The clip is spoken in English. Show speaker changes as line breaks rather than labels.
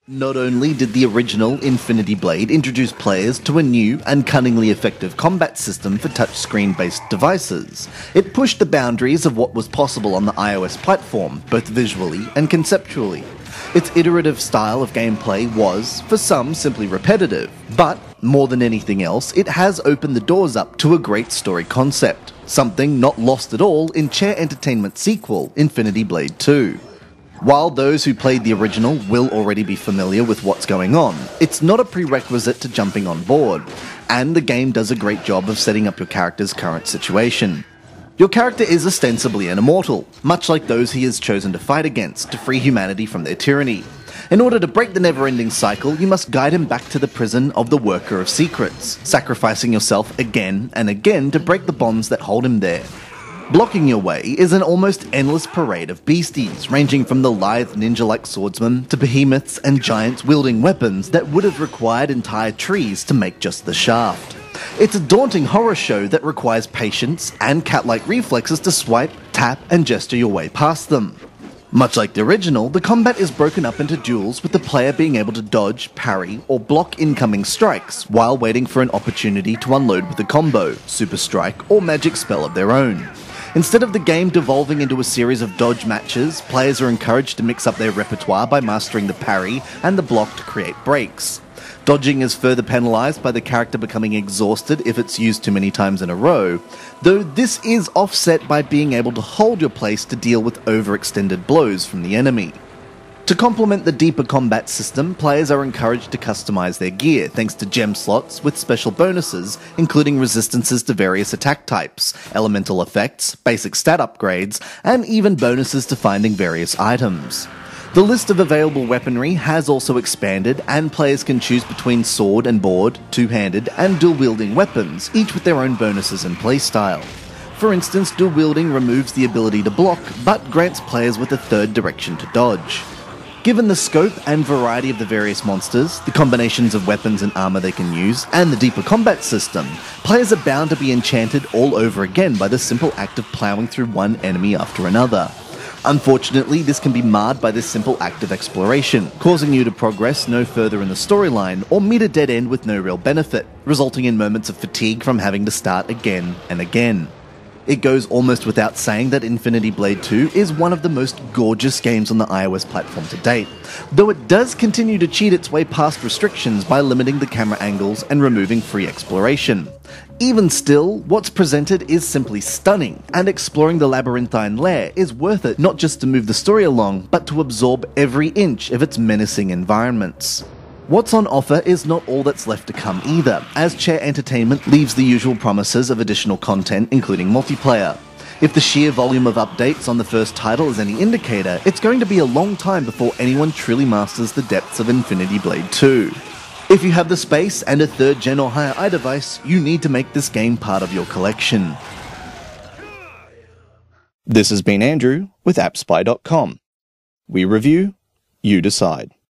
Not only did the original Infinity Blade introduce players to a new and cunningly effective combat system for touchscreen-based devices, it pushed the boundaries of what was possible on the iOS platform, both visually and conceptually. Its iterative style of gameplay was, for some, simply repetitive, but, more than anything else, it has opened the doors up to a great story concept, something not lost at all in Chair Entertainment's sequel, Infinity Blade 2. While those who played the original will already be familiar with what's going on, it's not a prerequisite to jumping on board, and the game does a great job of setting up your character's current situation. Your character is ostensibly an immortal, much like those he has chosen to fight against to free humanity from their tyranny. In order to break the never-ending cycle, you must guide him back to the prison of the Worker of Secrets, sacrificing yourself again and again to break the bonds that hold him there. Blocking your way is an almost endless parade of beasties, ranging from the lithe ninja-like swordsmen to behemoths and giants wielding weapons that would have required entire trees to make just the shaft. It's a daunting horror show that requires patience and cat-like reflexes to swipe, tap, and gesture your way past them. Much like the original, the combat is broken up into duels with the player being able to dodge, parry, or block incoming strikes while waiting for an opportunity to unload with a combo, super strike, or magic spell of their own. Instead of the game devolving into a series of dodge matches, players are encouraged to mix up their repertoire by mastering the parry and the block to create breaks. Dodging is further penalised by the character becoming exhausted if it's used too many times in a row, though this is offset by being able to hold your place to deal with overextended blows from the enemy. To complement the deeper combat system, players are encouraged to customise their gear thanks to gem slots with special bonuses, including resistances to various attack types, elemental effects, basic stat upgrades, and even bonuses to finding various items. The list of available weaponry has also expanded, and players can choose between sword and board, two-handed, and dual-wielding weapons, each with their own bonuses and playstyle. For instance, dual-wielding removes the ability to block, but grants players with a third direction to dodge. Given the scope and variety of the various monsters, the combinations of weapons and armor they can use, and the deeper combat system, players are bound to be enchanted all over again by the simple act of ploughing through one enemy after another. Unfortunately, this can be marred by this simple act of exploration, causing you to progress no further in the storyline or meet a dead end with no real benefit, resulting in moments of fatigue from having to start again and again. It goes almost without saying that Infinity Blade 2 is one of the most gorgeous games on the iOS platform to date, though it does continue to cheat its way past restrictions by limiting the camera angles and removing free exploration. Even still, what's presented is simply stunning, and exploring the labyrinthine lair is worth it not just to move the story along, but to absorb every inch of its menacing environments. What's on offer is not all that's left to come either, as Chair Entertainment leaves the usual promises of additional content, including multiplayer. If the sheer volume of updates on the first title is any indicator, it's going to be a long time before anyone truly masters the depths of Infinity Blade 2. If you have the space and a 3rd gen or higher iDevice, you need to make this game part of your collection. This has been Andrew with AppSpy.com. We review, you decide.